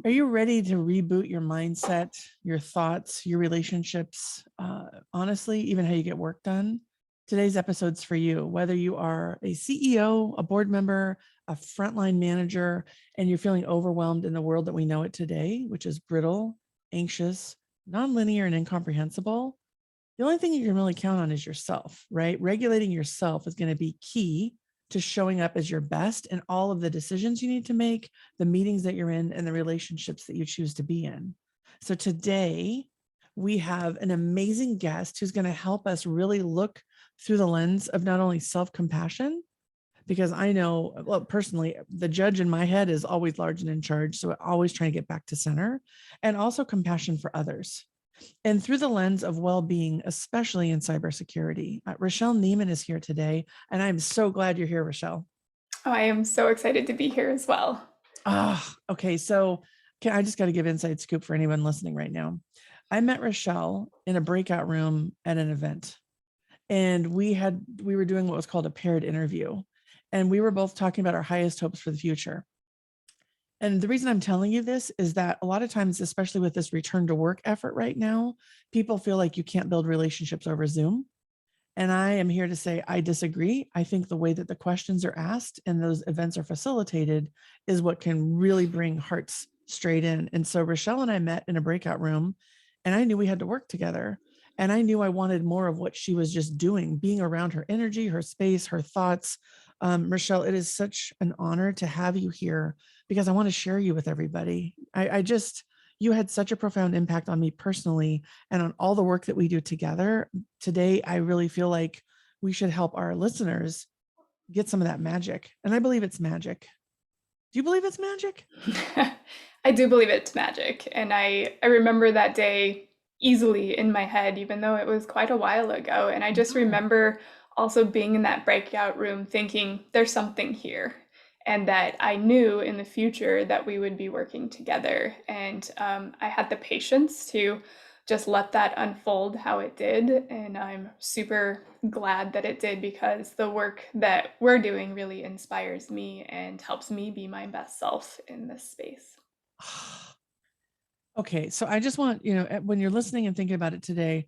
Are you ready to reboot your mindset, your thoughts, your relationships, honestly, even how you get work done? Today's episode's for you, whether you are a CEO, a board member, a frontline manager, and you're feeling overwhelmed in the world that we know it today, which is brittle, anxious, nonlinear, and incomprehensible. The only thing you can really count on is yourself, right? Regulating yourself is going to be key to showing up as your best in all of the decisions you need to make, the meetings that you're in, and the relationships that you choose to be in. So today, we have an amazing guest who's going to help us really look through the lens of not only self-compassion, because I know, well, personally, the judge in my head is always large and in charge. So always trying to get back to center, and also compassion for others. And through the lens of well-being, especially in cybersecurity. Rachelle Niemann is here today, and I'm so glad you're here, Rachelle. Oh, I am so excited to be here as well. Okay. So I just got to give inside scoop for anyone listening right now. I met Rachelle in a breakout room at an event, and we were doing what was called a paired interview, and we were both talking about our highest hopes for the future. And the reason I'm telling you this is that a lot of times, especially with this return to work effort right now, people feel like you can't build relationships over Zoom. And I am here to say I disagree. I think the way that the questions are asked and those events are facilitated is what can really bring hearts straight in. And so Rachelle and I met in a breakout room, and I knew we had to work together. And I knew I wanted more of what she was just doing, being around her energy, her space, her thoughts. Rachelle, it is such an honor to have you here because I want to share you with everybody. You had such a profound impact on me personally and on all the work that we do together. Today, I really feel like we should help our listeners get some of that magic. And I believe it's magic. Do you believe it's magic? I do believe it's magic. And I remember that day easily in my head, even though it was quite a while ago. And I just No. remember also being in that breakout room thinking, there's something here. And that I knew in the future that we would be working together. And I had the patience to just let that unfold how it did. And I'm super glad that it did because the work that we're doing really inspires me and helps me be my best self in this space. Okay, so I just want, when you're listening and thinking about it today,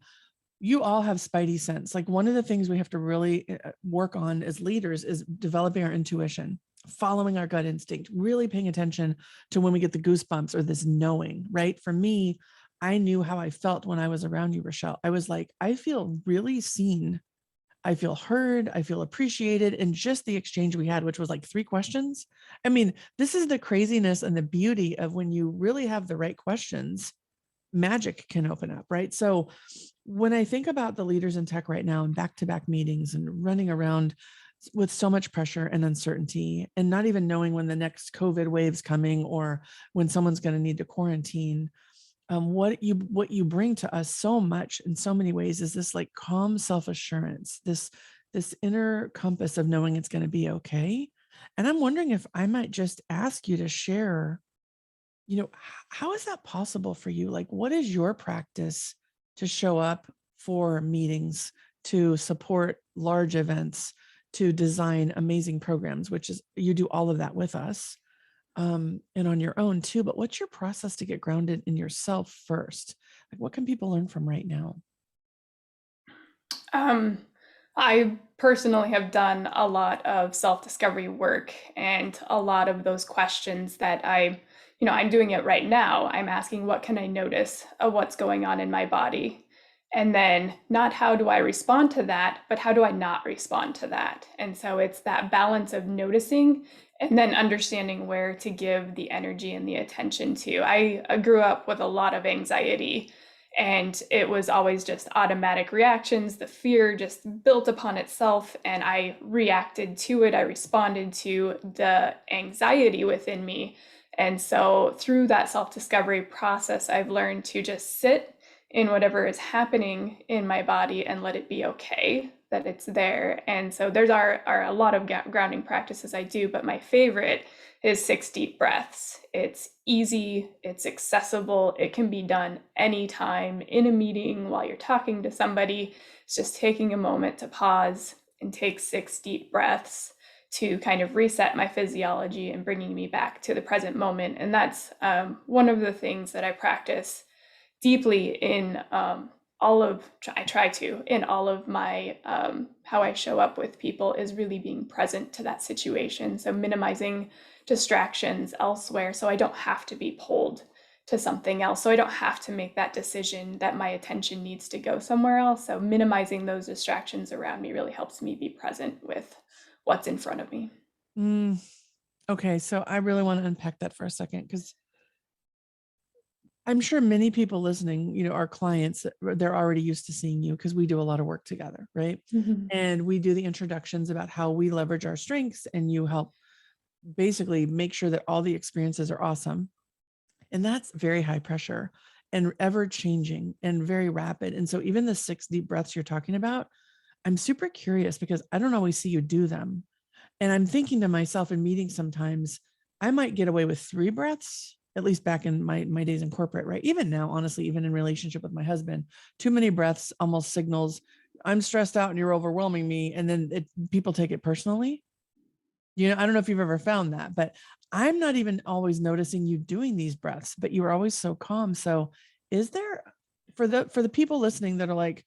you all have spidey sense. Like one of the things we have to really work on as leaders is developing our intuition, following our gut instinct, really paying attention to when we get the goosebumps or this knowing, right? For me, I knew how I felt when I was around you, Rachelle. I was like, I feel really seen. I feel heard. I feel appreciated. And just the exchange we had, which was like 3 questions. I mean, this is the craziness and the beauty of when you really have the right questions, magic can open up, right? So when I think about the leaders in tech right now and back-to-back meetings and running around with so much pressure and uncertainty and not even knowing when the next COVID wave's coming or when someone's going to need to quarantine, what you bring to us so much in so many ways is this like calm self-assurance, this inner compass of knowing it's going to be okay. And I'm wondering if I might just ask you to share, how is that possible for you? Like, what is your practice to show up for meetings, to support large events, to design amazing programs, which is you do all of that with us, and on your own too. But what's your process to get grounded in yourself first? Like, what can people learn from right now? Um, I personally have done a lot of self-discovery work and a lot of those questions that I'm doing it right now. I'm asking, what can I notice of what's going on in my body? And then not how do I respond to that, but how do I not respond to that? And so it's that balance of noticing and then understanding where to give the energy and the attention to. I grew up with a lot of anxiety and it was always just automatic reactions. The fear just built upon itself, and I reacted to it. I responded to the anxiety within me. And so, through that self discovery process, I've learned to just sit in whatever is happening in my body and let it be okay that it's there. And so, there's are a lot of grounding practices I do, but my favorite is 6 deep breaths. It's easy, it's accessible, it can be done anytime in a meeting while you're talking to somebody. It's just taking a moment to pause and take 6 deep breaths to kind of reset my physiology and bringing me back to the present moment. And that's one of the things that I practice deeply in I try to, in all of my, how I show up with people, is really being present to that situation. So minimizing distractions elsewhere so I don't have to be pulled to something else. So I don't have to make that decision that my attention needs to go somewhere else. So minimizing those distractions around me really helps me be present with what's in front of me. Okay, so I really want to unpack that for a second, because I'm sure many people listening, our clients, they're already used to seeing you because we do a lot of work together, right? Mm-hmm. And we do the introductions about how we leverage our strengths, and you help basically make sure that all the experiences are awesome. And that's very high pressure and ever changing and very rapid. And so even the 6 deep breaths you're talking about, I'm super curious because I don't always see you do them. And I'm thinking to myself in meetings sometimes, I might get away with 3 breaths, at least back in my days in corporate, right? Even now, honestly, even in relationship with my husband, too many breaths almost signals I'm stressed out and you're overwhelming me. And then people take it personally. I don't know if you've ever found that, but I'm not even always noticing you doing these breaths, but you were always so calm. So is there, for the people listening that are like,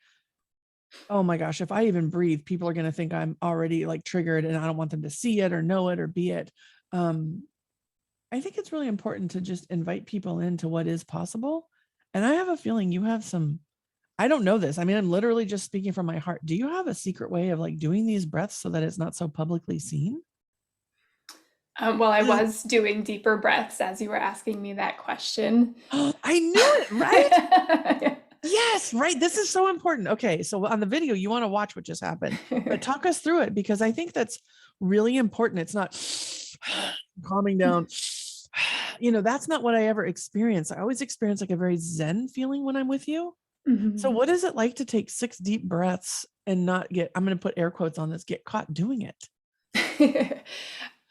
oh my gosh, if I even breathe, people are going to think I'm already like triggered and I don't want them to see it or know it or be it. I think it's really important to just invite people into what is possible. And I have a feeling you have I don't know this. I mean, I'm literally just speaking from my heart. Do you have a secret way of like doing these breaths so that it's not so publicly seen? Well, I was doing deeper breaths as you were asking me that question. I knew it, right? Yes, right. This is so important. Okay, so on the video, you want to watch what just happened, but talk us through it, because I think that's really important. It's not calming down. That's not what I ever experience. I always experience like a very Zen feeling when I'm with you. So Mhm. what is it like to take 6 deep breaths and not get, I'm going to put air quotes on this, get caught doing it?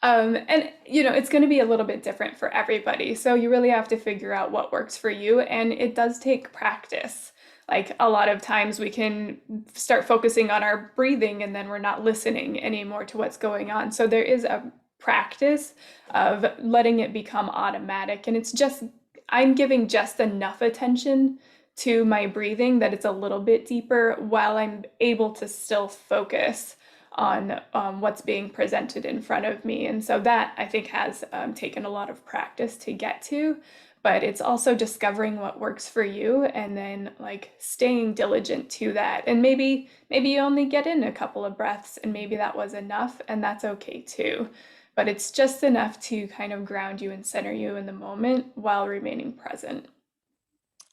And it's going to be a little bit different for everybody. So you really have to figure out what works for you. And it does take practice. Like a lot of times we can start focusing on our breathing and then we're not listening anymore to what's going on. So there is a practice of letting it become automatic. And it's just, I'm giving just enough attention to my breathing that it's a little bit deeper while I'm able to still focus on what's being presented in front of me. And so that I think has taken a lot of practice to get to, but it's also discovering what works for you and then like staying diligent to that. And maybe you only get in a couple of breaths and maybe that was enough, and that's okay too. But it's just enough to kind of ground you and center you in the moment while remaining present.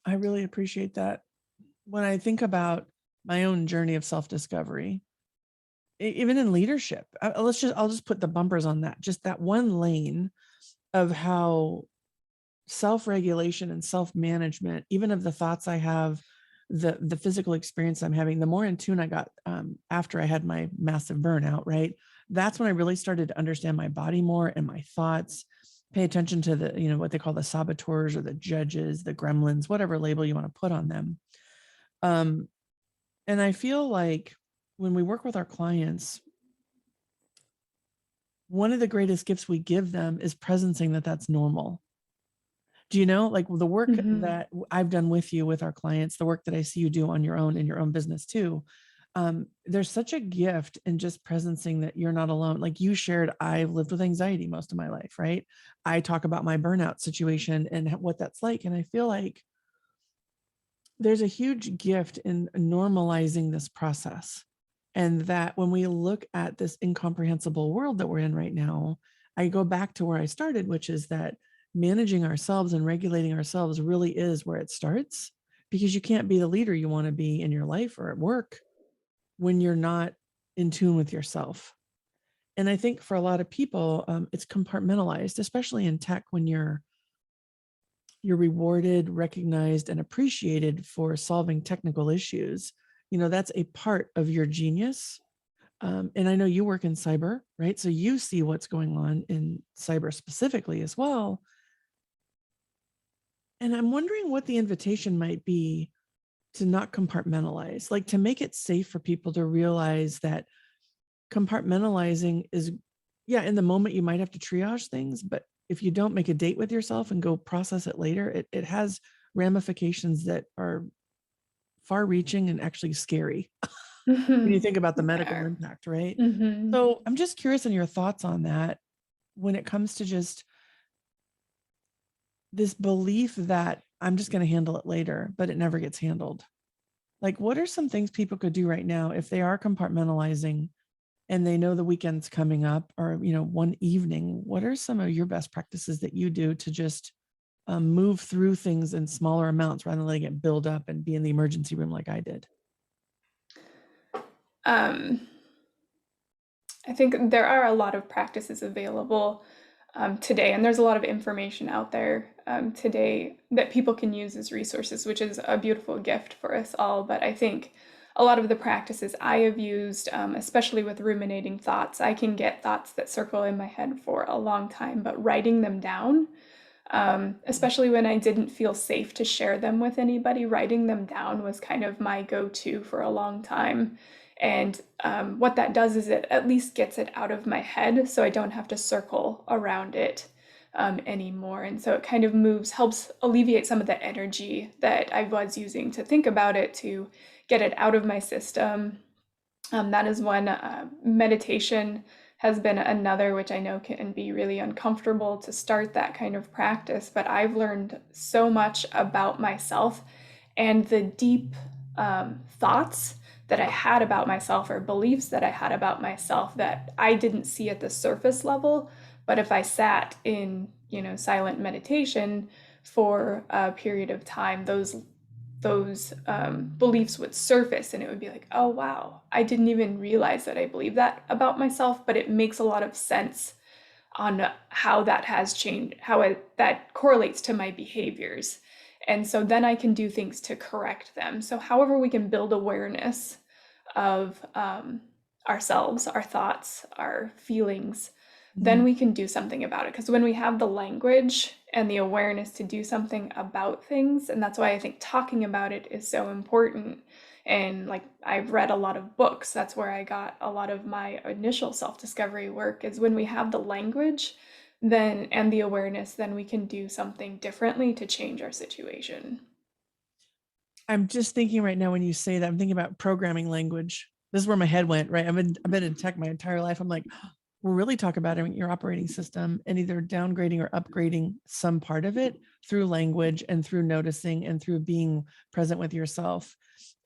I really appreciate that. When I think about my own journey of self-discovery, even in leadership, I'll just put the bumpers on that, just that one lane of how self-regulation and self-management, even of the thoughts I have, the physical experience I'm having, the more in tune I got after I had my massive burnout, right? That's when I really started to understand my body more and my thoughts, pay attention to the, what they call the saboteurs or the judges, the gremlins, whatever label you want to put on them. And I feel like when we work with our clients, one of the greatest gifts we give them is presencing that that's normal. Do you know, like the work Mhm. that I've done with you, with our clients, the work that I see you do on your own in your own business too. There's such a gift in just presencing that you're not alone. Like you shared, I've lived with anxiety most of my life, right? I talk about my burnout situation and what that's like. And I feel like there's a huge gift in normalizing this process. And that when we look at this incomprehensible world that we're in right now, I go back to where I started, which is that managing ourselves and regulating ourselves really is where it starts, because you can't be the leader you want to be in your life or at work when you're not in tune with yourself. And I think for a lot of people, it's compartmentalized, especially in tech, when you're rewarded, recognized, and appreciated for solving technical issues. That's a part of your genius. And I know you work in cyber, right? So you see what's going on in cyber specifically as well. And I'm wondering what the invitation might be to not compartmentalize, like to make it safe for people to realize that compartmentalizing is yeah, in the moment you might have to triage things, but if you don't make a date with yourself and go process it later, it has ramifications that are far reaching and actually scary when you think about the medical Fair. impact, right? Hmm. So I'm just curious on your thoughts on that when it comes to just this belief that I'm just going to handle it later, but it never gets handled. Like, what are some things people could do right now if they are compartmentalizing and they know the weekend's coming up, or, one evening? What are some of your best practices that you do to just move through things in smaller amounts rather than letting it build up and be in the emergency room like I did? Um, I think there are a lot of practices available today, and there's a lot of information out there today that people can use as resources, which is a beautiful gift for us all. But I think a lot of the practices I have used, especially with ruminating thoughts, I can get thoughts that circle in my head for a long time, but writing them down, especially when I didn't feel safe to share them with anybody, writing them down was kind of my go-to for a long time. And what that does is it at least gets it out of my head so I don't have to circle around it anymore. And so it kind of helps alleviate some of the energy that I was using to think about it, to get it out of my system. That is one. Meditation has been another, which I know can be really uncomfortable to start that kind of practice, but I've learned so much about myself and the deep thoughts that I had about myself, or beliefs that I had about myself, that I didn't see at the surface level. But if I sat in, silent meditation for a period of time, those beliefs would surface, and it would be like, oh wow, I didn't even realize that I believe that about myself, but it makes a lot of sense on how that has changed, that correlates to my behaviors. And so then I can do things to correct them. So however we can build awareness of ourselves, our thoughts, our feelings, then Mhm. we can do something about it. Because when we have the language and the awareness to do something about things, and that's why I think talking about it is so important. And like, I've read a lot of books. That's where I got a lot of my initial self-discovery work, is when we have the language then and the awareness, then we can do something differently to change our situation. I'm just thinking right now when you say that, I'm thinking about programming language. This is where my head went, right? I've been in tech my entire life. I'm like, we're really talking about your operating system and either downgrading or upgrading some part of it through language and through noticing and through being present with yourself.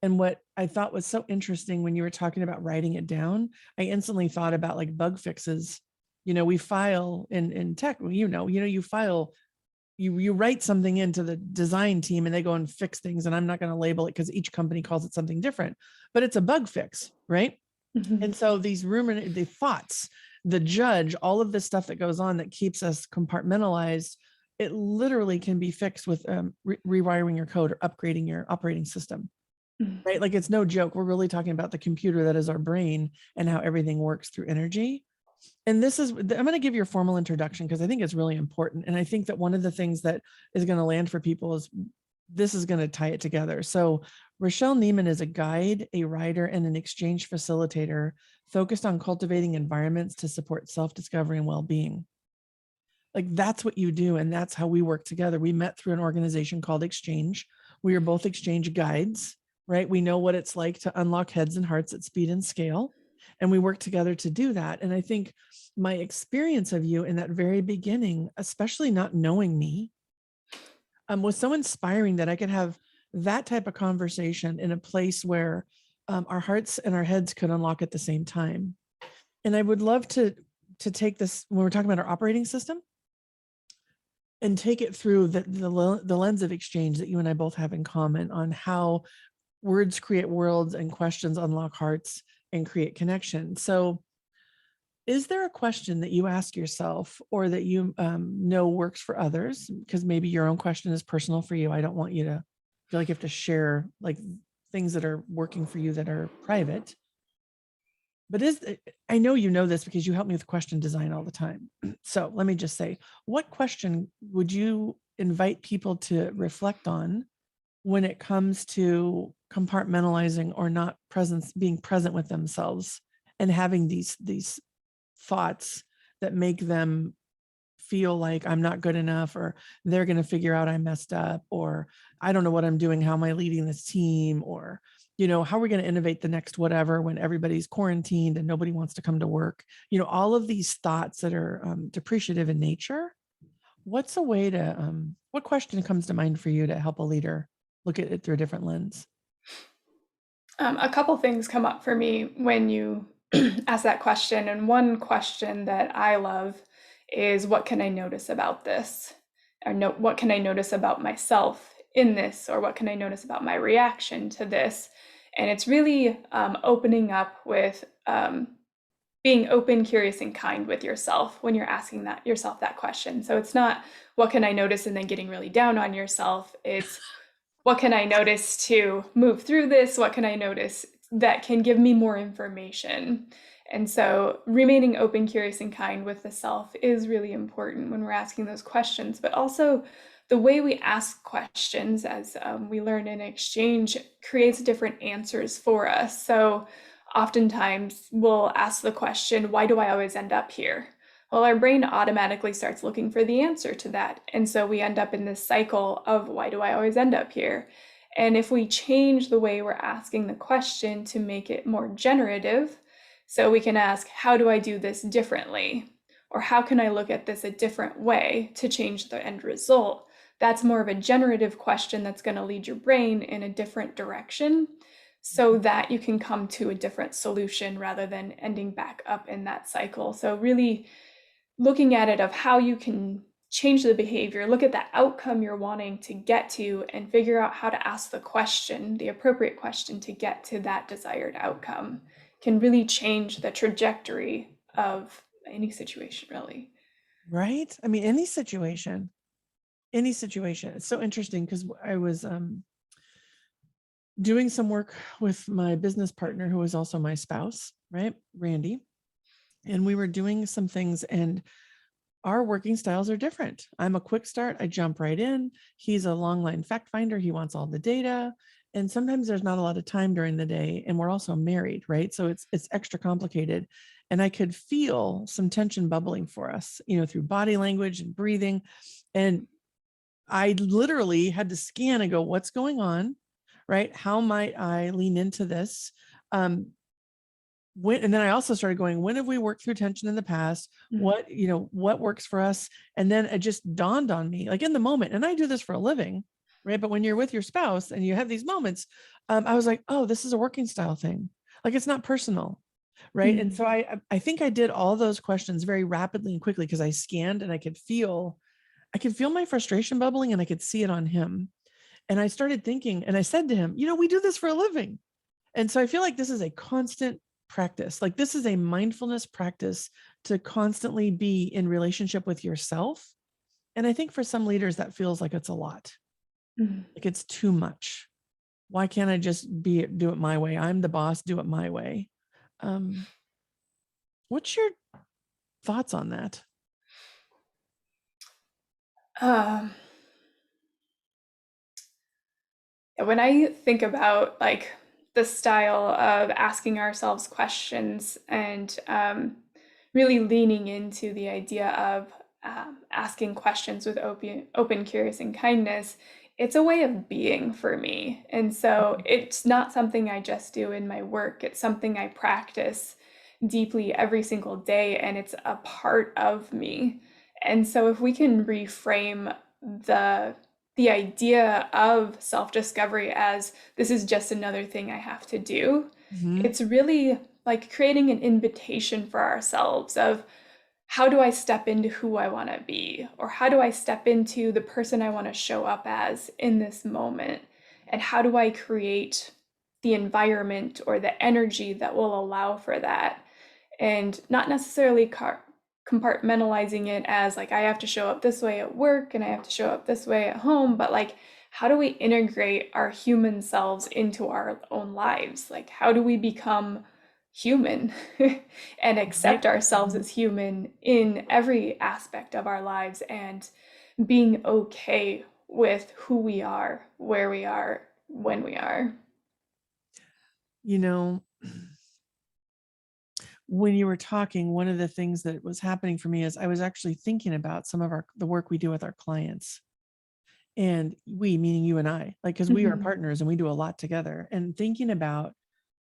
And what I thought was so interesting when you were talking about writing it down, I instantly thought about like bug fixes. We file in tech, you file, you write something into the design team and they go and fix things. And I'm not going to label it because each company calls it something different, but it's a bug fix, right? Mhm. And so the thoughts, the judge, all of this stuff that goes on that keeps us compartmentalized, it literally can be fixed with rewiring your code or upgrading your operating system, Mhm. right? Like, it's no joke. We're really talking about the computer that is our brain and how everything works through energy. And I'm going to give you a formal introduction because I think it's really important. And I think that one of the things that is going to land for people is this is going to tie it together. So Rachelle Niemann is a guide, a writer, and an exchange facilitator focused on cultivating environments to support self-discovery and well-being. Like, that's what you do. And that's how we work together. We met through an organization called Exchange. We are both exchange guides, right? We know what it's like to unlock heads and hearts at speed and scale. And we work together to do that. And I think my experience of you in that very beginning, especially not knowing me, was so inspiring that I could have that type of conversation in a place where our hearts and our heads could unlock at the same time. And I would love to take this when we're talking about our operating system and take it through the lens of exchange that you and I both have in common on how words create worlds and questions unlock hearts and create connection. So is there a question that you ask yourself or that you know works for others? Because maybe your own question is personal for you. I don't want you to feel like you have to share like things that are working for you that are private. But I know you know this because you help me with question design all the time. So let me just say, what question would you invite people to reflect on when it comes to compartmentalizing or not being present with themselves and having these thoughts that make them feel like I'm not good enough, or they're going to figure out I messed up, or I don't know what I'm doing. How am I leading this team? Or, how are we going to innovate the next whatever when everybody's quarantined and nobody wants to come to work? All of these thoughts that are depreciative in nature. What's a way to, what question comes to mind for you to help a leader look at it through a different lens? A couple things come up for me when you ask that question. And one question that I love is, what can I notice about this? Or what can I notice about myself in this? Or what can I notice about my reaction to this? And it's really opening up with being open, curious, and kind with yourself when you're asking yourself that question. So it's not, what can I notice, and then getting really down on yourself. It's, what can I notice to move through this? What can I notice that can give me more information? And so remaining open, curious, and kind with the self is really important when we're asking those questions, but also the way we ask questions, as we learn in exchange, creates different answers for us. So oftentimes we'll ask the question, why do I always end up here? Well, our brain automatically starts looking for the answer to that. And so we end up in this cycle of, why do I always end up here? And if we change the way we're asking the question to make it more generative, so we can ask, how do I do this differently? Or how can I look at this a different way to change the end result? That's more of a generative question that's going to lead your brain in a different direction, so that you can come to a different solution rather than ending back up in that cycle. So really looking at it of how you can change the behavior, look at the outcome you're wanting to get to, and figure out how to ask the question, the appropriate question to get to that desired outcome, can really change the trajectory of any situation, really. Right? I mean, any situation. It's so interesting because I was doing some work with my business partner, who was also my spouse, right? Randy. And we were doing some things, and our working styles are different. I'm a quick start. I jump right in. He's a long line fact finder. He wants all the data. And sometimes there's not a lot of time during the day. And we're also married, right? So it's extra complicated. And I could feel some tension bubbling for us, through body language and breathing. And I literally had to scan and go, what's going on? Right? How might I lean into this? And then I also started going, when have we worked through tension in the past? What works for us? And then it just dawned on me, like in the moment, and I do this for a living, right? But when you're with your spouse and you have these moments, I was like, oh, this is a working style thing. Like, it's not personal. Right. And so I think I did all those questions very rapidly and quickly, because I scanned and I could feel my frustration bubbling, and I could see it on him. And I started thinking, and I said to him, we do this for a living. And so I feel like this is a constant practice. Like, this is a mindfulness practice to constantly be in relationship with yourself. And I think for some leaders that feels like it's a lot, like it's too much. Why can't I just do it my way? I'm the boss, do it my way. What's your thoughts on that? When I think about like the style of asking ourselves questions and really leaning into the idea of asking questions with open, curious, and kindness, it's a way of being for me. And so it's not something I just do in my work. It's something I practice deeply every single day, and it's a part of me. And so if we can reframe the idea of self-discovery as, this is just another thing I have to do, it's really like creating an invitation for ourselves of, how do I step into who I want to be? Or how do I step into the person I want to show up as in this moment? And how do I create the environment or the energy that will allow for that? And not necessarily compartmentalizing it as like, I have to show up this way at work and I have to show up this way at home, but like, how do we integrate our human selves into our own lives? Like, how do we become human and accept ourselves as human in every aspect of our lives, and being okay with who we are, where we are, when we are? when you were talking, one of the things that was happening for me is I was actually thinking about some of the work we do with our clients. And we, meaning you and I, like, because we are partners and we do a lot together, and thinking about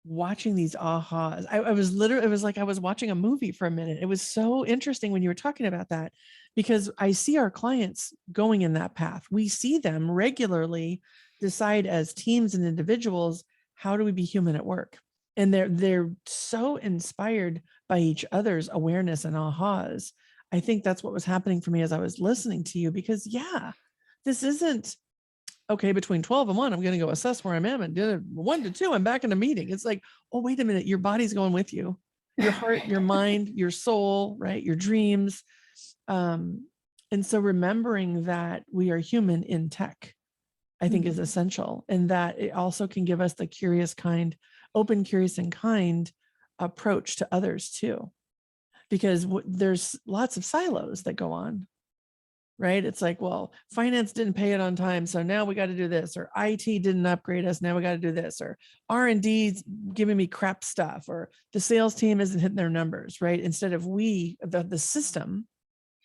watching these ahas. I was literally, it was like I was watching a movie for a minute. It was so interesting when you were talking about that, because I see our clients going in that path. We see them regularly decide as teams and individuals, how do we be human at work? And they're so inspired by each other's awareness and ahas. I think that's what was happening for me as I was listening to you, because this isn't okay, between 12 and 1, I'm going to go assess where I am, and 1 to 2, I'm back in a meeting. It's like, oh, wait a minute, your body's going with you, your heart, your mind, your soul, right? Your dreams. And so remembering that we are human in tech, I think is essential, and that it also can give us the curious kind, open, curious, and kind approach to others too, because there's lots of silos that go on. Right? It's like, well, finance didn't pay it on time, so now we got to do this, or IT didn't upgrade us, now we got to do this, or R&D's giving me crap stuff, or the sales team isn't hitting their numbers, right? Instead of the system,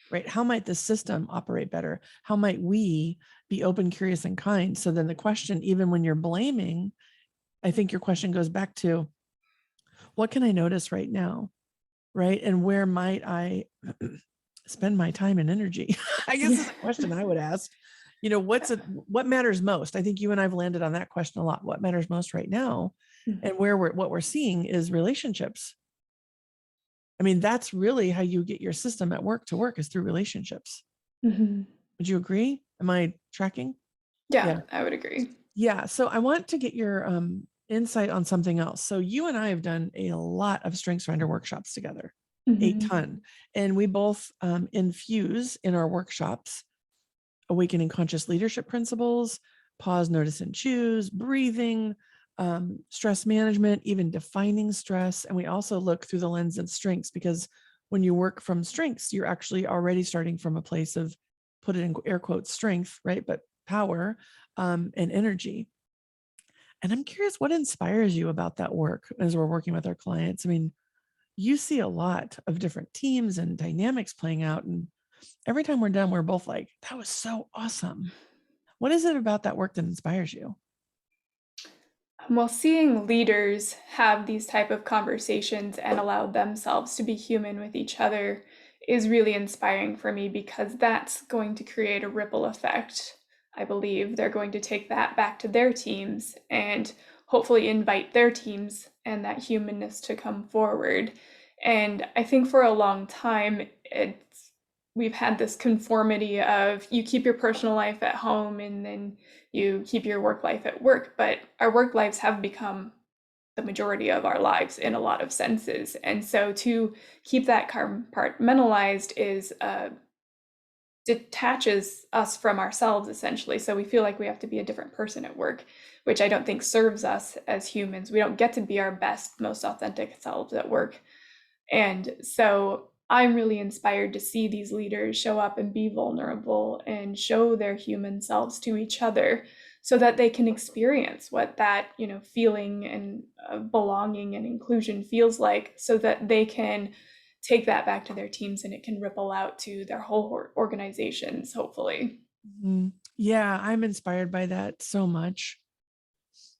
right? How might the system operate better? How might we be open, curious, and kind? So then the question, even when you're blaming, I think your question goes back to, what can I notice right now? Right? And where might I spend my time and energy? I guess is a question I would ask. What matters most? I think you and I've landed on that question a lot. What matters most right now? And what we're seeing is relationships. I mean, that's really how you get your system at work to work, is through relationships. Would you agree? Am I tracking? Yeah, I would agree. Yeah. So I want to get your insight on something else. So you and I have done a lot of StrengthsFinder workshops together, a ton. And we both infuse in our workshops awakening conscious leadership principles, pause, notice, and choose, breathing, stress management, even defining stress. And we also look through the lens of strengths, because when you work from strengths, you're actually already starting from a place of, put it in air quotes, strength, right? But power and energy. And I'm curious, what inspires you about that work as we're working with our clients? I mean, you see a lot of different teams and dynamics playing out. And every time we're done, we're both like, that was so awesome. What is it about that work that inspires you? Well, seeing leaders have these type of conversations and allow themselves to be human with each other is really inspiring for me, because that's going to create a ripple effect. I believe they're going to take that back to their teams and hopefully invite their teams and that humanness to come forward. And I think for a long time, we've had this conformity of, you keep your personal life at home and then you keep your work life at work, but our work lives have become the majority of our lives in a lot of senses. And so to keep that compartmentalized is detaches us from ourselves, essentially. So we feel like we have to be a different person at work, which I don't think serves us as humans. We don't get to be our best, most authentic selves at work. And so I'm really inspired to see these leaders show up and be vulnerable and show their human selves to each other, so that they can experience what that, feeling and belonging and inclusion feels like, so that they can take that back to their teams and it can ripple out to their whole organizations, hopefully. Yeah, I'm inspired by that so much.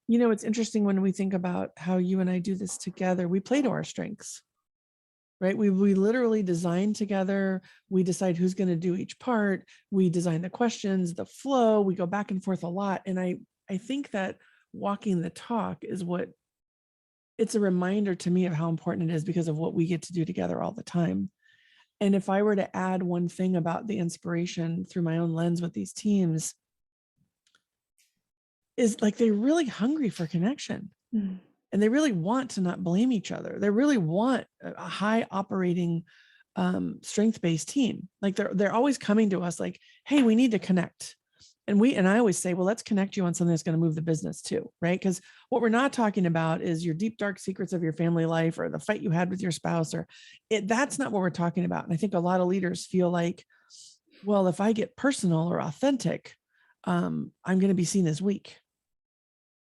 It's interesting when we think about how you and I do this together, we play to our strengths, right? We literally design together. We decide who's going to do each part. We design the questions, the flow, we go back and forth a lot. And I think that walking the talk is it's a reminder to me of how important it is, because of what we get to do together all the time. And if I were to add one thing about the inspiration through my own lens with these teams, is like, they're really hungry for connection. And they really want to not blame each other. They really want a high operating strength-based team. Like they're always coming to us like, hey, we need to connect. And I always say, well, let's connect you on something that's going to move the business too, right? Because what we're not talking about is your deep, dark secrets of your family life, or the fight you had with your spouse, that's not what we're talking about. And I think a lot of leaders feel like, well, if I get personal or authentic, I'm going to be seen as weak,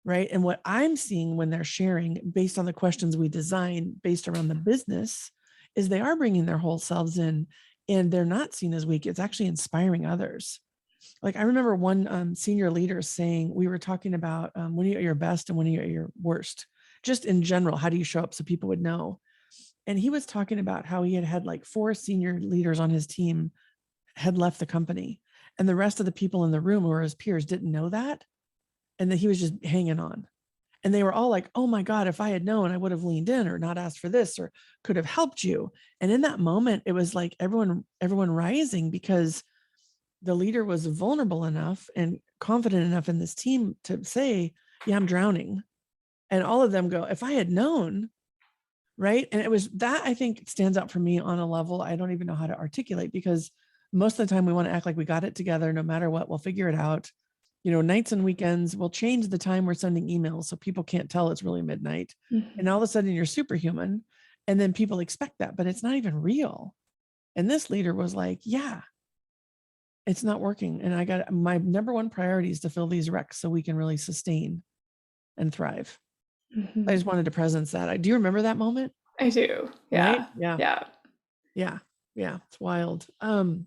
right? And what I'm seeing when they're sharing based on the questions we design based around the business is they are bringing their whole selves in, and they're not seen as weak. It's actually inspiring others. Like I remember one senior leader saying, we were talking about when you're at your best and when you're at your worst, just in general, how do you show up so people would know? And he was talking about how he had had like 4 senior leaders on his team had left the company, and the rest of the people in the room who were his peers didn't know that, and that he was just hanging on. And they were all like, oh my God, if I had known, I would have leaned in or not asked for this or could have helped you. And in that moment, it was like everyone rising, because the leader was vulnerable enough and confident enough in this team to say, yeah, I'm drowning. And all of them go, if I had known, right? And it was that, I think, stands out for me on a level I don't even know how to articulate, because most of the time we want to act like we got it together. No matter what, we'll figure it out. Nights and weekends, we'll change the time we're sending emails so people can't tell it's really midnight. Mm-hmm. And all of a sudden you're superhuman. And then people expect that, but it's not even real. And this leader was like, yeah, it's not working. And I got my number one priority is to fill these recs so we can really sustain and thrive. Mm-hmm. I just wanted to presence that. Do you remember that moment? I do. Right? Yeah. Yeah. Yeah. Yeah. Yeah. It's wild. Can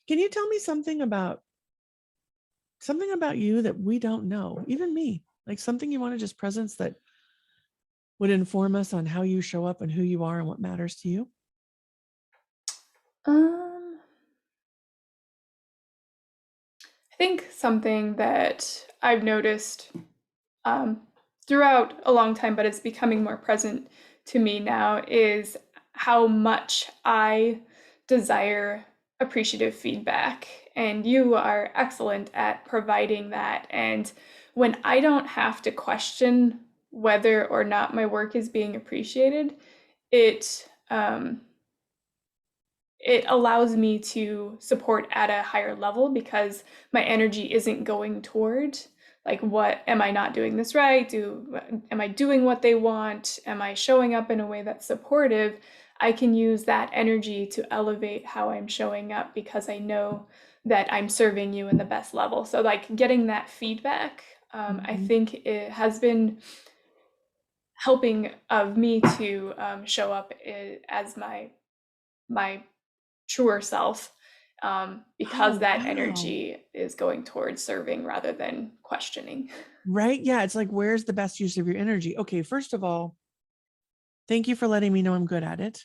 you tell me something about you that we don't know, even me, like something you want to just presence that would inform us on how you show up and who you are and what matters to you? Um, I think something that I've noticed um, throughout a long time, but it's becoming more present to me now, is how much I desire appreciative feedback. And you are excellent at providing that. And when I don't have to question whether or not my work is being appreciated, it it allows me to support at a higher level, because my energy isn't going toward like, what am I not doing this right? Am I doing what they want? Am I showing up in a way that's supportive? I can use that energy to elevate how I'm showing up, because I know that I'm serving you in the best level. So like getting that feedback, I think it has been helping of me to show up as my truer self, because Oh, that wow. energy is going towards serving rather than questioning. Right. Yeah. It's like, where's the best use of your energy? Okay. First of all, thank you for letting me know I'm good at it.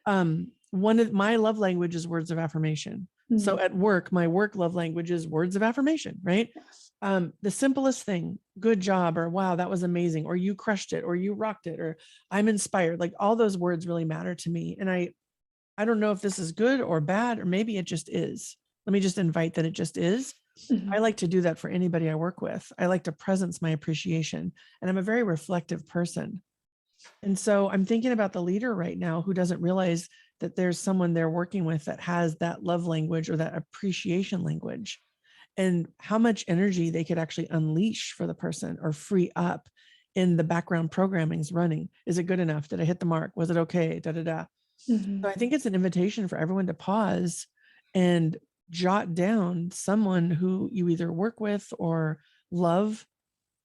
One of my love language is words of affirmation. So Mm-hmm. at work, my work love language is words of affirmation, right? The simplest thing, good job, or wow, that was amazing, or you crushed it, or you rocked it, or I'm inspired. Like all those words really matter to me. And I don't know if this is good or bad, or maybe it just is. Let me just invite that it just is. Mm-hmm. I like to do that for anybody I work with. I like to presence my appreciation, and I'm a very reflective person. And so I'm thinking about the leader right now who doesn't realize that there's someone they're working with that has that love language or that appreciation language, and how much energy they could actually unleash for the person or free up in the background programming's running. Is it good enough? Did I hit the mark? Was it okay? Da da da. Mm-hmm. So I think it's an invitation for everyone to pause and jot down someone who you either work with or love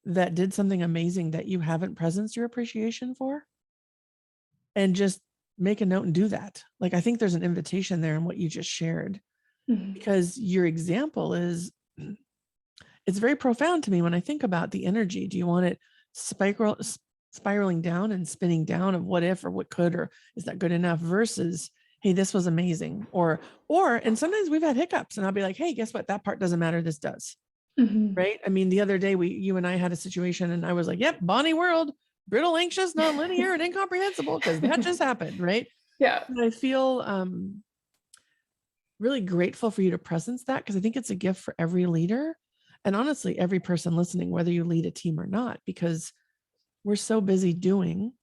that did something amazing that you haven't presenced your appreciation for, and just make a note and do that. Like, I think there's an invitation there in what you just shared, Mm-hmm. because your example is, it's very profound to me when I think about the energy. Do you want it spiraling down and spinning down of what if or what could, or is that good enough, versus, hey, this was amazing, and sometimes we've had hiccups and I'll be like, hey, guess what? That part doesn't matter. This does. Mm-hmm. Right. I mean, the other day you and I had a situation and I was like, yep, Bonnie world, brittle, anxious, nonlinear, and incomprehensible, because that just happened. Right. Yeah. And I feel really grateful for you to presence that, because I think it's a gift for every leader, and honestly, every person listening, whether you lead a team or not, because we're so busy doing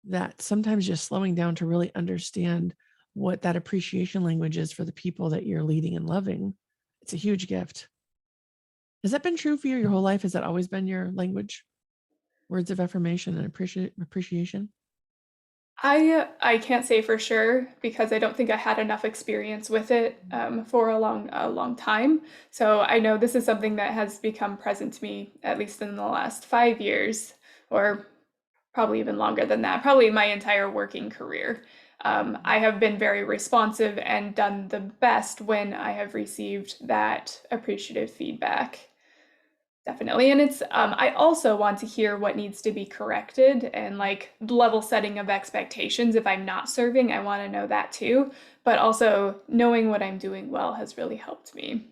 that sometimes just slowing down to really understand what that appreciation language is for the people that you're leading and loving. It's a huge gift. Has that been true for you your whole life? Has that always been your language? Words of affirmation and appreciation? I can't say for sure because I don't think I had enough experience with it for a long time. So I know this is something that has become present to me at least in the last 5 years, or probably even longer than that, probably my entire working career. I have been very responsive and done the best when I have received that appreciative feedback. Definitely. And it's, I also want to hear what needs to be corrected and like level setting of expectations. If I'm not serving, I want to know that too. But also knowing what I'm doing well has really helped me.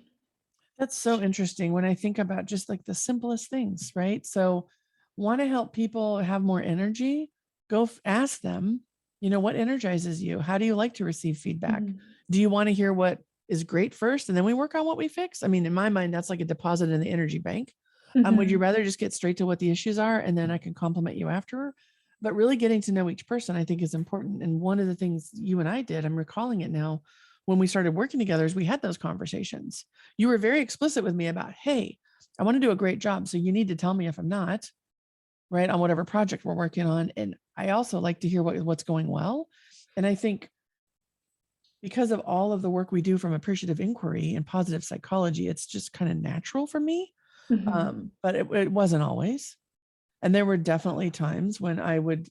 That's so interesting when I think about just like the simplest things, right? So, want to help people have more energy? Ask them, what energizes you? How do you like to receive feedback? Mhm. Do you want to hear what is great first and then we work on what we fix? I mean, in my mind, that's like a deposit in the energy bank. Would you Mhm. rather just get straight to what the issues are and then I can compliment you after? But really getting to know each person, I think, is important. And one of the things you and I did, I'm recalling it now, when we started working together, is we had those conversations. You were very explicit with me about, hey, I want to do a great job. So you need to tell me if I'm not, right, on whatever project we're working on. And I also like to hear what's going well. And I think because of all of the work we do from appreciative inquiry and positive psychology, it's just kind of natural for me. Mhm. But it wasn't always. And there were definitely times when I would,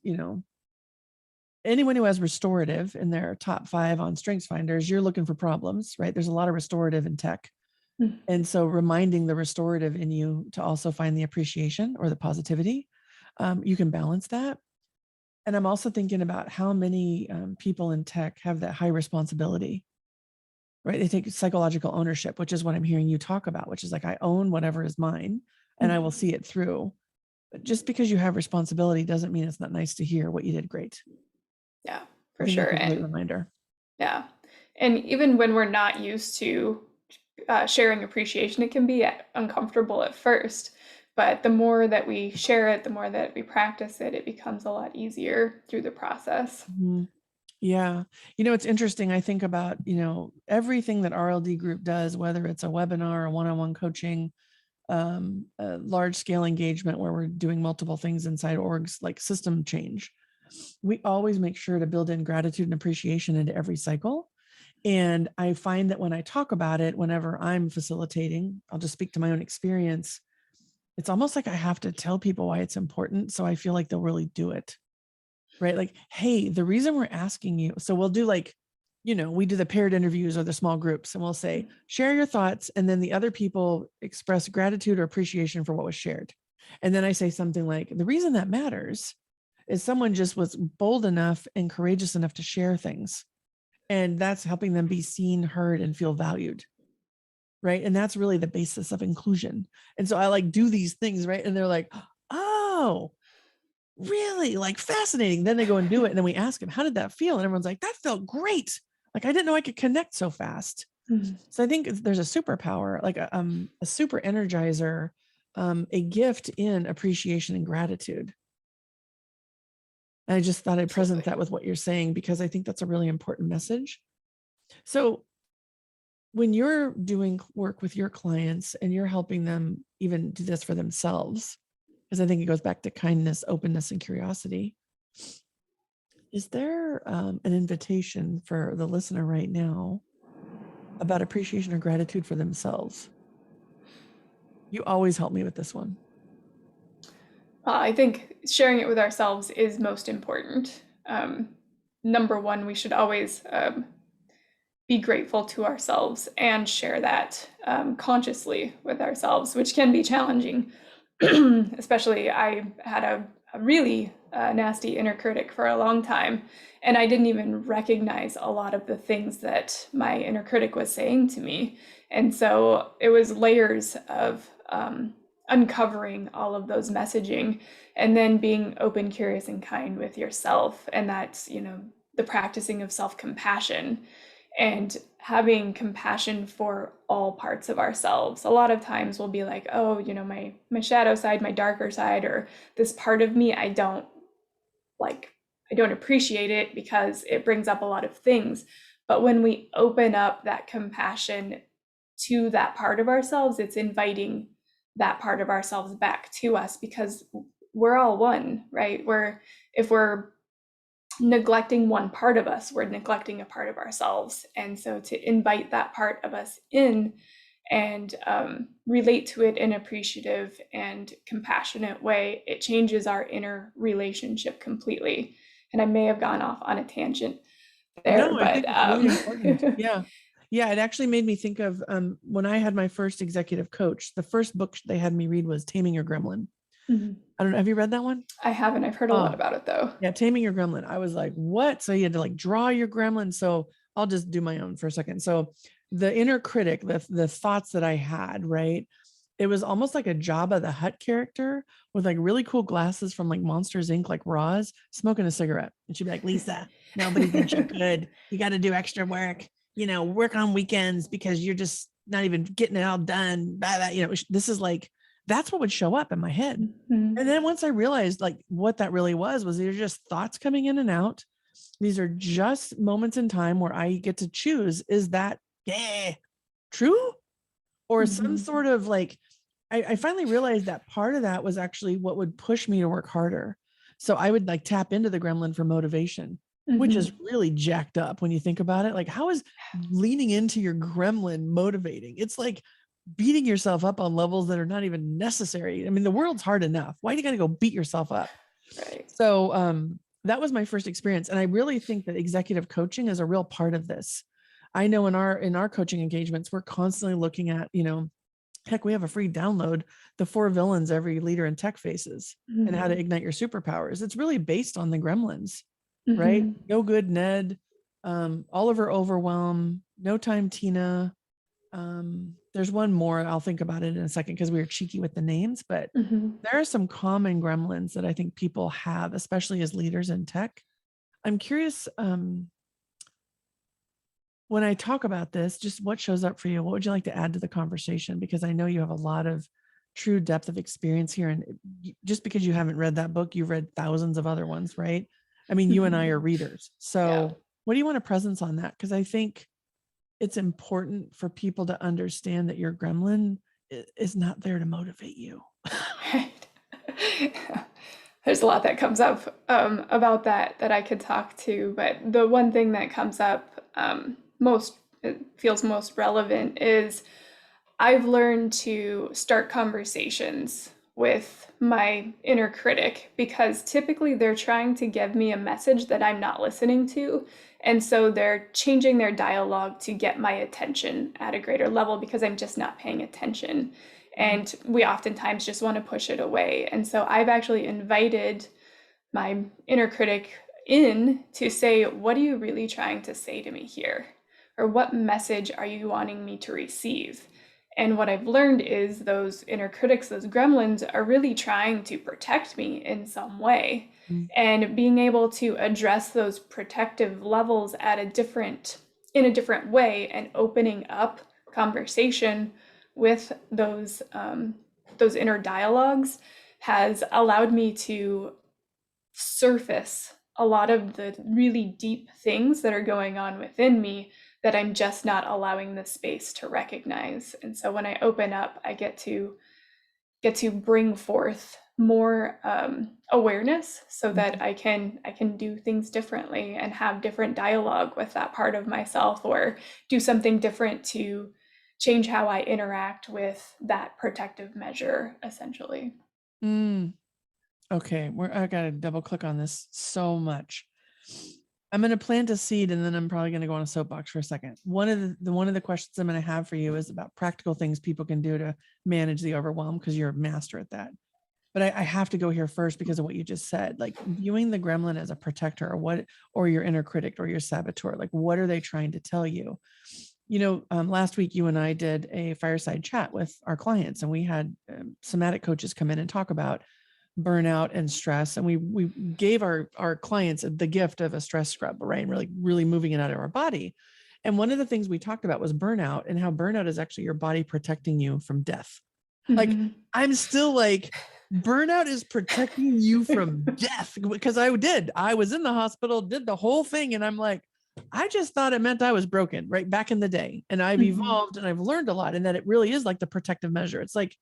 anyone who has restorative in their top 5 on strengths finders, you're looking for problems, right? There's a lot of restorative in tech. Mhm. And so reminding the restorative in you to also find the appreciation or the positivity, you can balance that. And I'm also thinking about how many people in tech have that high responsibility, right? They take psychological ownership, which is what I'm hearing you talk about, which is like, I own whatever is mine and I will see it through. But just because you have responsibility doesn't mean it's not nice to hear what you did great. Yeah, I for think sure. that's a great And reminder. yeah. And even when we're not used to sharing appreciation, it can be uncomfortable at first. But the more that we share it, the more that we practice it, it becomes a lot easier through the process. Mhm. Yeah. It's interesting. I think about, everything that RLD group does, whether it's a webinar, a one-on-one coaching, a large scale engagement where we're doing multiple things inside orgs, like system change. We always make sure to build in gratitude and appreciation into every cycle. And I find that when I talk about it, whenever I'm facilitating, I'll just speak to my own experience. It's almost like I have to tell people why it's important. So I feel like they'll really do it. Right. Like, hey, the reason we're asking you, so we'll do like, we do the paired interviews or the small groups and we'll say, share your thoughts. And then the other people express gratitude or appreciation for what was shared. And then I say something like, the reason that matters is someone just was bold enough and courageous enough to share things. And that's helping them be seen, heard, and feel valued. Right. And that's really the basis of inclusion. And so I like do these things. Right. And they're like, oh, really, like, fascinating. Then they go and do it. And then we ask them, how did that feel? And everyone's like, that felt great. Like, I didn't know I could connect so fast. Mhm. So I think there's a superpower, like a super energizer, a gift in appreciation and gratitude. And I just thought I'd present Absolutely. that with what you're saying, because I think that's a really important message. So when you're doing work with your clients and you're helping them even do this for themselves, because I think it goes back to kindness, openness, and curiosity. Is there an invitation for the listener right now about appreciation or gratitude for themselves? You always help me with this one. I think sharing it with ourselves is most important. Number one, we should always be grateful to ourselves and share that consciously with ourselves, which can be challenging. Especially, I had a really nasty inner critic for a long time, and I didn't even recognize a lot of the things that my inner critic was saying to me. And so it was layers of uncovering all of those messaging and then being open, curious, and kind with yourself. And that's, the practicing of self compassion and having compassion for all parts of ourselves. A lot of times we'll be like, oh, my shadow side, my darker side, or this part of me, like, I don't appreciate it because it brings up a lot of things. But when we open up that compassion to that part of ourselves, it's inviting that part of ourselves back to us because we're all one, right? If we're neglecting one part of us, we're neglecting a part of ourselves. And so to invite that part of us in and relate to it in an appreciative and compassionate way, it changes our inner relationship completely. And I may have gone off on a tangent there, No, I but think it's really important. Yeah. Yeah. It actually made me think of when I had my first executive coach, the first book they had me read was Taming Your Gremlin. Mhm. I don't know. Have you read that one? I haven't. I've heard a lot about it though. Yeah. Taming Your Gremlin. I was like, what? So you had to like draw your gremlin. So I'll just do my own for a second. So the inner critic, the thoughts that I had, right? It was almost like a Jabba the Hutt character with like really cool glasses from like Monsters Inc., like Roz, smoking a cigarette. And she'd be like, Lisa, nobody thinks you're good. You got to do extra work, work on weekends because you're just not even getting it all done. Blah, blah. This is like, that's what would show up in my head. Mhm. And then once I realized like what that really was these are just thoughts coming in and out. These are just moments in time where I get to choose, is that true? Or some Mhm. sort of like, I finally realized that part of that was actually what would push me to work harder. So I would like tap into the gremlin for motivation, which is really jacked up when you think about it. Like, how is leaning into your gremlin motivating? It's like beating yourself up on levels that are not even necessary. I mean, the world's hard enough. Why do you got to go beat yourself up? Right. So that was my first experience. And I really think that executive coaching is a real part of this. I know in our coaching engagements, we're constantly looking at, heck, we have a free download, the 4 villains every leader in tech faces and how to ignite your superpowers. It's really based on the gremlins, right? No Good Ned, Oliver Overwhelm, No Time Tina. There's one more. I'll think about it in a second because we were cheeky with the names, but there are some common gremlins that I think people have, especially as leaders in tech. I'm curious, when I talk about this, just what shows up for you? What would you like to add to the conversation? Because I know you have a lot of true depth of experience here. And just because you haven't read that book, you've read thousands of other ones, right? I mean, you and I are readers. So what do you want to presence on that? Because I think it's important for people to understand that your gremlin is not there to motivate you. Right. There's a lot that comes up about that I could talk to, but the one thing that comes up it feels most relevant is I've learned to start conversations with my inner critic because typically they're trying to give me a message that I'm not listening to. And so they're changing their dialogue to get my attention at a greater level because I'm just not paying attention. And we oftentimes just want to push it away. And so I've actually invited my inner critic in to say, what are you really trying to say to me here? Or what message are you wanting me to receive? And what I've learned is those inner critics, those gremlins, are really trying to protect me in some way. And being able to address those protective levels in a different way and opening up conversation with those inner dialogues has allowed me to surface a lot of the really deep things that are going on within me that I'm just not allowing the space to recognize. And so when I open up, I get to bring forth more awareness so that I can do things differently and have different dialogue with that part of myself, or do something different to change how I interact with that protective measure, essentially. Okay, I got to double click on this so much. I'm going to plant a seed, and then I'm probably going to go on a soapbox for a second. One of the questions I'm going to have for you is about practical things people can do to manage the overwhelm, because you're a master at that. But I have to go here first because of what you just said, like viewing the gremlin as a protector, or your inner critic or your saboteur. Like, what are they trying to tell you? Last week you and I did a fireside chat with our clients, and we had somatic coaches come in and talk about burnout and stress. And we gave our clients the gift of a stress scrub, right? And really moving it out of our body. And one of the things we talked about was burnout, and how burnout is actually your body protecting you from death. Like, I'm still like, burnout is protecting you from death, because I was in the hospital, did the whole thing. And I'm like, I just thought it meant I was broken right back in the day. And I've evolved and I've learned a lot, and that it really is like the protective measure. It's like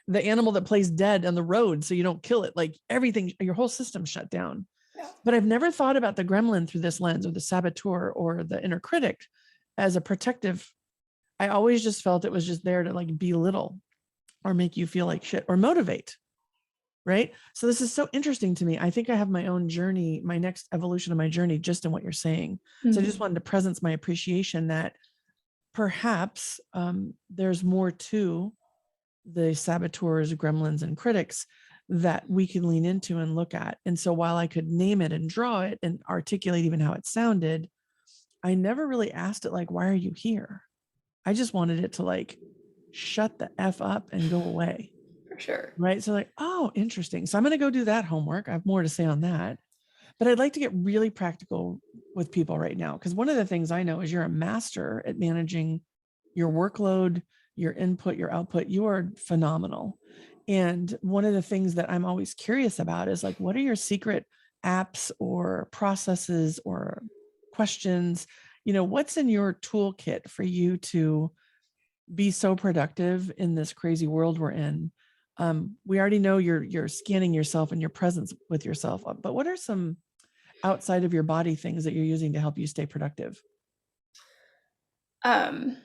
the animal that plays dead on the road so you don't kill it. Like everything, your whole system shut down. Yeah. But I've never thought about the gremlin through this lens, or the saboteur or the inner critic as a protective. I always just felt it was just there to like belittle or make you feel like shit or motivate. Right. So this is so interesting to me. I think I have my own journey, my next evolution of my journey, just in what you're saying. So I just wanted to presence my appreciation that perhaps there's more to the saboteurs, gremlins, and critics that we can lean into and look at. And so while I could name it and draw it and articulate even how it sounded, I never really asked it like, why are you here? I just wanted it to like shut the F up and go away. For sure. Right. So like, oh, interesting. So I'm going to go do that homework. I have more to say on that. But I'd like to get really practical with people right now, because one of the things I know is you're a master at managing your workload, your input, your output. You are phenomenal. And one of the things that I'm always curious about is like, what are your secret apps or processes or questions? What's in your toolkit for you to be so productive in this crazy world we're in? We already know you're scanning yourself and your presence with yourself, but what are some outside of your body things that you're using to help you stay productive? This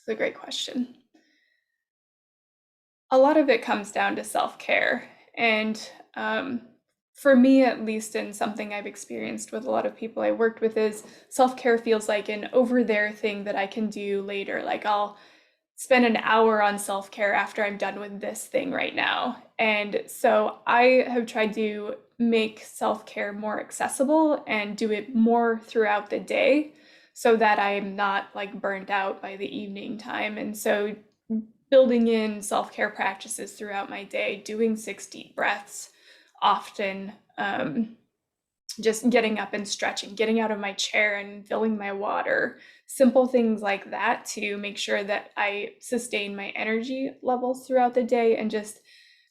is a great question. A lot of it comes down to self-care. And for me, at least, in something I've experienced with a lot of people I worked with, is self-care feels like an over there thing that I can do later. Like I'll spend an hour on self-care after I'm done with this thing right now. And so I have tried to make self-care more accessible and do it more throughout the day so that I'm not like burnt out by the evening time. And so building in self-care practices throughout my day, doing 6 deep breaths often, just getting up and stretching, getting out of my chair and filling my water, simple things like that to make sure that I sustain my energy levels throughout the day, and just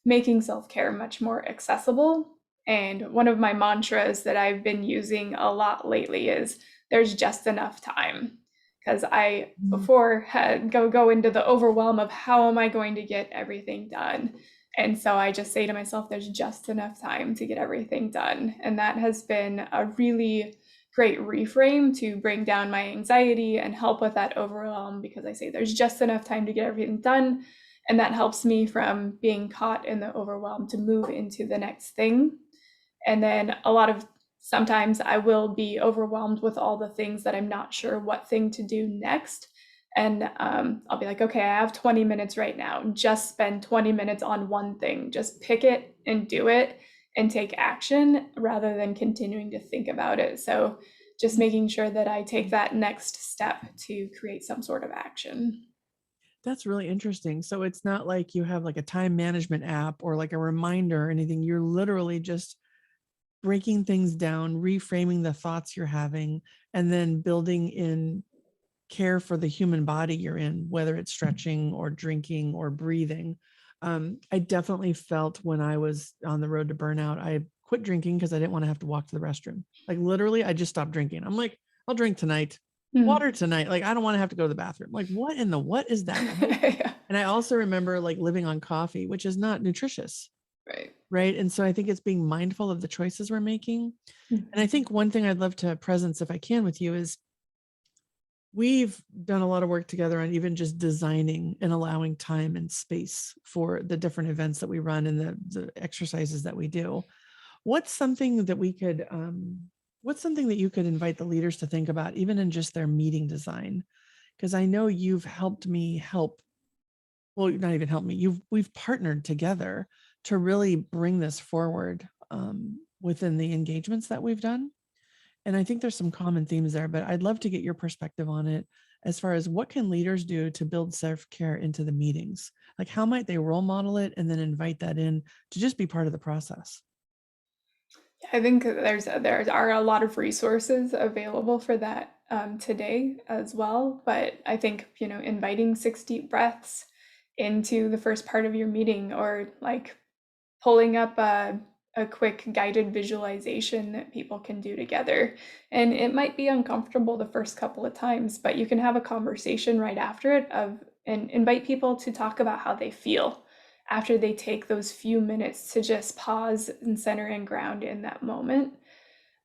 making self-care much more accessible. And one of my mantras that I've been using a lot lately is there's just enough time. Because I before had go into the overwhelm of how am I going to get everything done. And so I just say to myself, there's just enough time to get everything done. And that has been a really great reframe to bring down my anxiety and help with that overwhelm, because I say there's just enough time to get everything done. And that helps me from being caught in the overwhelm to move into the next thing. And then sometimes I will be overwhelmed with all the things that I'm not sure what thing to do next. And I'll be like, okay, I have 20 minutes right now. Just spend 20 minutes on one thing. Just pick it and do it and take action rather than continuing to think about it. So just making sure that I take that next step to create some sort of action. That's really interesting. So it's not like you have like a time management app or like a reminder or anything. You're literally just breaking things down, reframing the thoughts you're having, and then building in care for the human body you're in, whether it's stretching or drinking or breathing. I definitely felt when I was on the road to burnout, I quit drinking because I didn't want to have to walk to the restroom. Like literally, I just stopped drinking. I'm like, I'll drink tonight, water tonight. Like I don't want to have to go to the bathroom. Like what in the what is that? Right? Yeah. And I also remember like living on coffee, which is not nutritious. Right. Right. And so I think it's being mindful of the choices we're making. And I think one thing I'd love to presence, if I can, with you is we've done a lot of work together on even just designing and allowing time and space for the different events that we run and the exercises that we do. What's something that we could, what's something that you could invite the leaders to think about, even in just their meeting design? Because I know you've helped me help, well, not even help me, we've partnered together to really bring this forward within the engagements that we've done. And I think there's some common themes there, but I'd love to get your perspective on it as far as what can leaders do to build self-care into the meetings? Like how might they role model it and then invite that in to just be part of the process? I think there are a lot of resources available for that today as well. But I think, inviting 6 deep breaths into the first part of your meeting, or like pulling up a quick guided visualization that people can do together. And it might be uncomfortable the first couple of times, but you can have a conversation right after it and invite people to talk about how they feel after they take those few minutes to just pause and center and ground in that moment,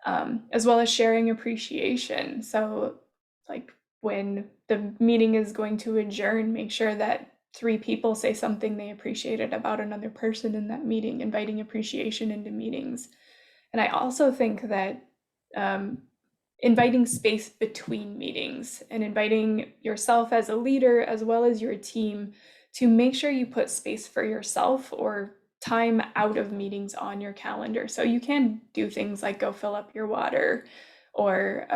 as well as sharing appreciation. So, like when the meeting is going to adjourn, make sure that 3 people say something they appreciated about another person in that meeting, inviting appreciation into meetings. And I also think that um, inviting space between meetings and inviting yourself as a leader as well as your team to make sure you put space for yourself or time out of meetings on your calendar. So you can do things like go fill up your water or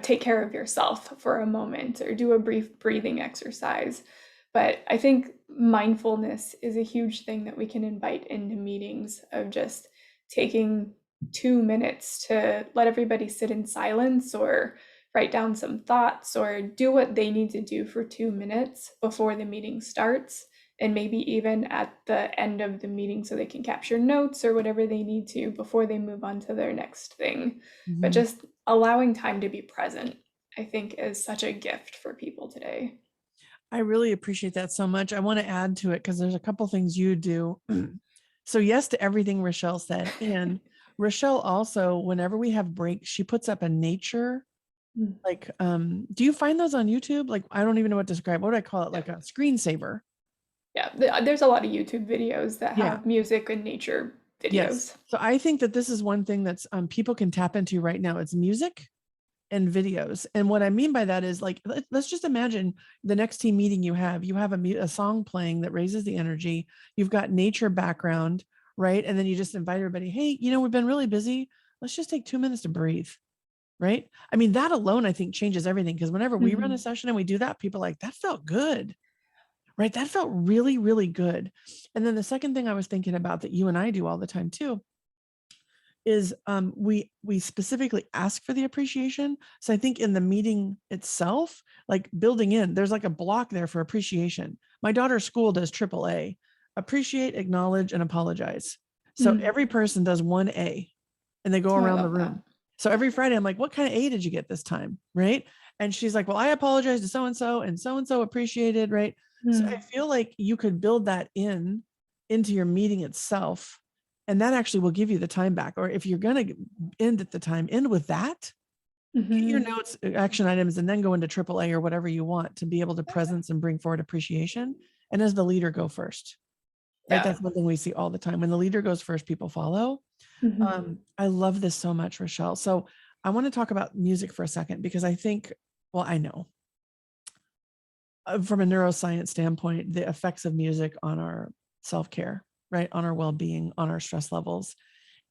take care of yourself for a moment or do a brief breathing exercise. But I think mindfulness is a huge thing that we can invite into meetings, of just taking 2 minutes to let everybody sit in silence or write down some thoughts or do what they need to do for 2 minutes before the meeting starts, and maybe even at the end of the meeting so they can capture notes or whatever they need to before they move on to their next thing. But just allowing time to be present, I think, is such a gift for people today. I really appreciate that so much. I want to add to it because there's a couple things you do. So yes to everything Rachelle said. And Rachelle also, whenever we have breaks, she puts up a nature, like, do you find those on YouTube? Like, I don't even know what to describe. What do I call it? Like a screensaver. Yeah, there's a lot of YouTube videos that have music and nature videos. Yes. So I think that this is one thing that's people can tap into right now. It's music and videos. And what I mean by that is, like, let's just imagine the next team meeting you have a song playing that raises the energy. You've got nature background, right? And then you just invite everybody, hey, we've been really busy. Let's just take 2 minutes to breathe. Right. I mean, that alone, I think, changes everything. Because whenever we run a session and we do that, people are like, that felt good. Right. That felt really, really good. And then the second thing I was thinking about that you and I do all the time too is we specifically ask for the appreciation. So I think in the meeting itself, like building in, there's like a block there for appreciation. My daughter's school does AAA, appreciate, acknowledge, and apologize. So every person does 1A and they go around the room. So every Friday I'm like, what kind of A did you get this time? Right. And she's like, well, I apologize to so-and-so and so-and-so appreciated. Right. So I feel like you could build that into your meeting itself. And that actually will give you the time back. Or if you're going to end at the time, end with that. Get your notes, action items, and then go into AAA or whatever you want to be able to presence and bring forward appreciation. And as the leader, go first. Right? That's one thing we see all the time. When the leader goes first, people follow. I love this so much, Rachelle. So I want to talk about music for a second, because I think, well, I know from a neuroscience standpoint, the effects of music on our self-care, right? On our well-being, on our stress levels.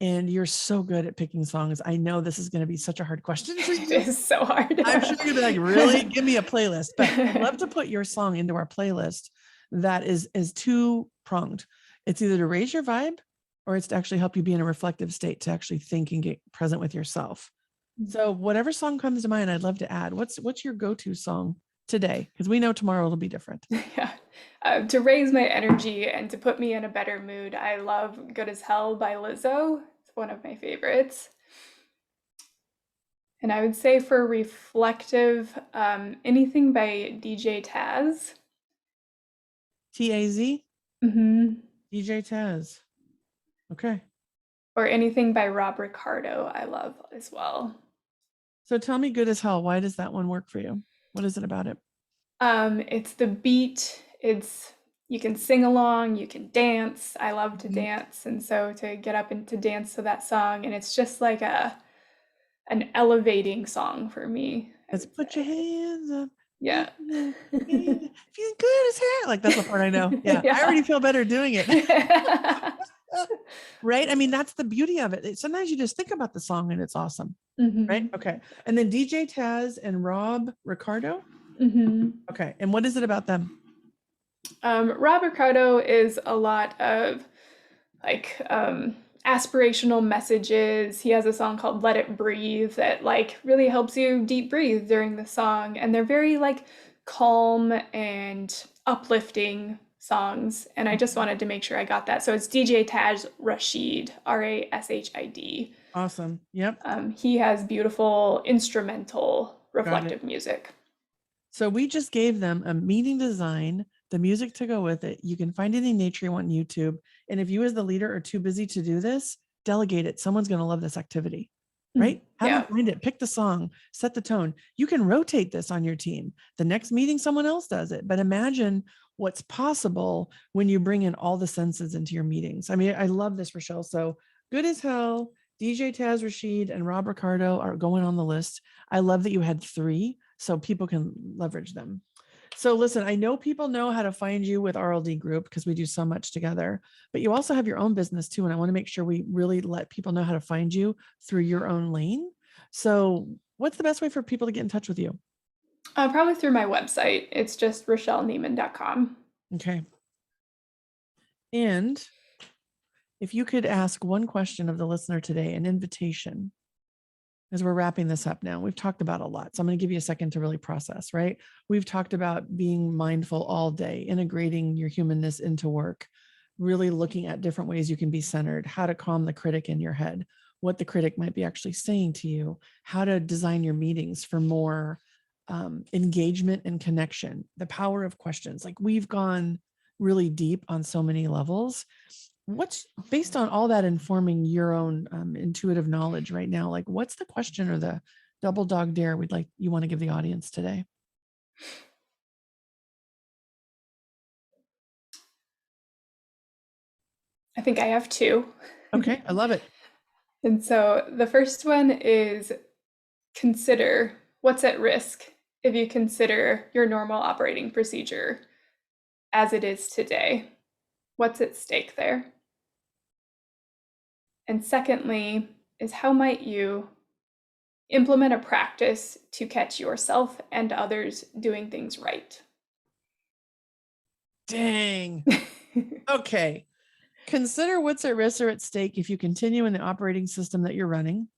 And you're so good at picking songs. I know this is going to be such a hard question for you. It is so hard. I'm sure you're like, really? Give me a playlist. But I'd love to put your song into our playlist that is two-pronged. It's either to raise your vibe, or it's to actually help you be in a reflective state to actually think and get present with yourself. So whatever song comes to mind, I'd love to add. What's your go-to song today? Because we know tomorrow it'll be different. Yeah. To raise my energy and to put me in a better mood, I love Good as Hell by Lizzo. It's one of my favorites. And I would say for reflective, anything by DJ Taz. Taz? DJ Taz. Okay. Or anything by Rob Ricardo, I love as well. So tell me, Good as Hell, why does that one work for you? What is it about it? It's the beat. You can sing along, you can dance. I love to dance. And so to get up and to dance to that song, and it's just like an elevating song for me. Let's put your hands up. Yeah. Feeling good as hell. Like, that's the part I know. Yeah. I already feel better doing it. Right? I mean, that's the beauty of it. Sometimes you just think about the song and it's awesome. Right? Okay. And then DJ Taz and Rob Ricardo. Okay. And what is it about them? Rob Ricardo is a lot of like aspirational messages. He has a song called Let It Breathe that like really helps you deep breathe during the song. And they're very like calm and uplifting songs. And I just wanted to make sure I got that. So it's DJ Taj Rashid, Rashid. Awesome. Yep. He has beautiful instrumental reflective music. So we just gave them a meeting design the music to go with it. You can find any nature you want on YouTube. And if you as the leader are too busy to do this, delegate it. Someone's going to love this activity, right? Have them find it, pick the song, set the tone. You can rotate this on your team. The next meeting, someone else does it. But imagine what's possible when you bring in all the senses into your meetings. I mean, I love this, Rachelle. So good as hell. DJ Taz Rashid and Rob Ricardo are going on the list. I love that you had 3 so people can leverage them. So listen, I know people know how to find you with RLD Group because we do so much together, but you also have your own business too. And I want to make sure we really let people know how to find you through your own lane. So what's the best way for people to get in touch with you? Probably through my website. It's just RachelleNiemann.com. Okay. And if you could ask one question of the listener today, an invitation, as we're wrapping this up now, we've talked about a lot. So I'm going to give you a second to really process, right? We've talked about being mindful all day, integrating your humanness into work, really looking at different ways you can be centered, how to calm the critic in your head, what the critic might be actually saying to you, how to design your meetings for more engagement and connection, the power of questions. Like we've gone really deep on so many levels. What's based on all that informing your own intuitive knowledge right now? Like, what's the question or the double dog dare you want to give the audience today? I think I have 2. Okay, I love it. And so the first one is consider what's at risk if you consider your normal operating procedure as it is today. What's at stake there? And secondly, is how might you implement a practice to catch yourself and others doing things right? Dang. Okay. Consider what's at risk or at stake if you continue in the operating system that you're running.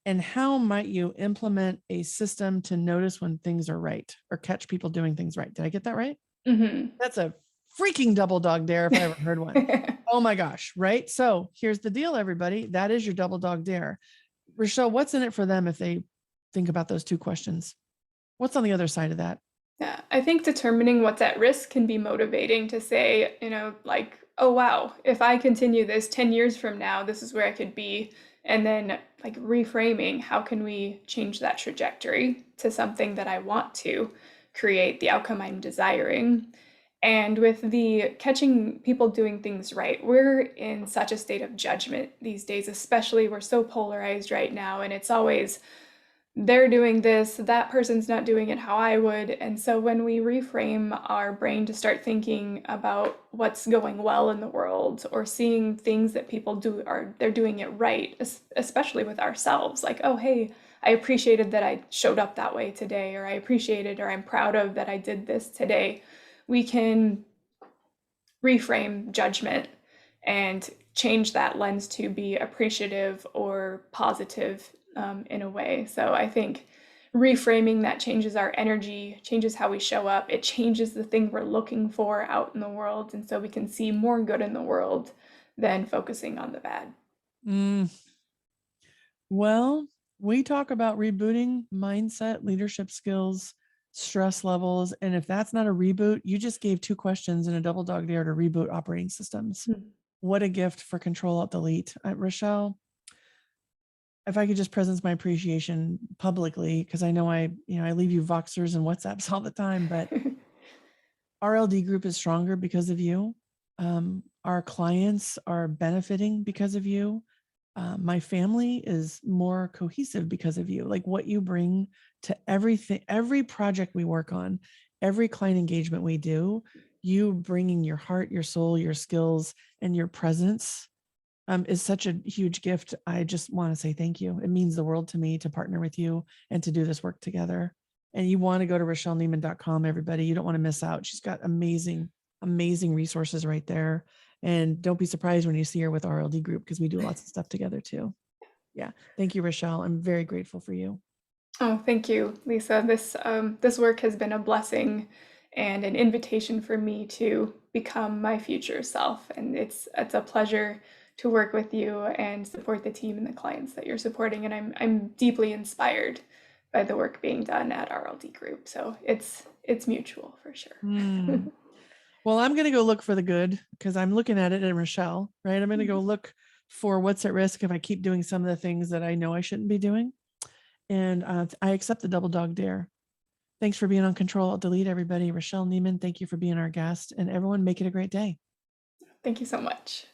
And how might you implement a system to notice when things are right or catch people doing things right? Did I get that right? Mm-hmm. That's a freaking double dog dare if I ever heard one. Oh my gosh, right? So here's the deal, everybody. That is your double dog dare. Rachelle, what's in it for them if they think about those 2 questions? What's on the other side of that? Yeah, I think determining what's at risk can be motivating to say, like, oh, wow, if I continue this 10 years from now, this is where I could be. And then, like, reframing, how can we change that trajectory to something that I want to create, the outcome I'm desiring? And with the catching people doing things right, we're in such a state of judgment these days, especially we're so polarized right now. And it's always, they're doing this, that person's not doing it how I would. And so when we reframe our brain to start thinking about what's going well in the world or seeing things that people do they're doing it right, especially with ourselves, like, oh, hey, I appreciated that I showed up that way today, or I appreciated or I'm proud of that I did this today. We can reframe judgment and change that lens to be appreciative or positive in a way. So I think reframing that changes our energy, changes how we show up. It changes the thing we're looking for out in the world. And so we can see more good in the world than focusing on the bad. Well, we talk about rebooting mindset, leadership skills, stress levels. And if that's not a reboot, you just gave 2 questions in a double dog dare to reboot operating systems. What a gift for Ctrl+Alt+Delete. Rachelle, if I could just presence my appreciation publicly, because I know I leave you Voxers and WhatsApps all the time, but RLD Group is stronger because of you. Our clients are benefiting because of you. My family is more cohesive because of you. Like what you bring to everything, every project we work on, every client engagement we do, you bringing your heart, your soul, your skills, and your presence is such a huge gift. I just want to say thank you. It means the world to me to partner with you and to do this work together. And you want to go to RachelleNiemann.com, everybody. You don't want to miss out. She's got amazing resources right there. And don't be surprised when you see her with RLD Group because we do lots of stuff together too. Yeah. Thank you, Rachelle. I'm very grateful for you. Oh, thank you, Lisa. This work has been a blessing and an invitation for me to become my future self. And it's a pleasure to work with you and support the team and the clients that you're supporting. And I'm deeply inspired by the work being done at RLD Group. So it's mutual for sure. Well, I'm going to go look for the good because I'm looking at it in Rachelle, right? I'm going to go look for what's at risk if I keep doing some of the things that I know I shouldn't be doing. And I accept the double dog dare. Thanks for being on Ctrl+Alt+Delete, everybody. Rachelle Niemann, thank you for being our guest. And everyone, make it a great day. Thank you so much.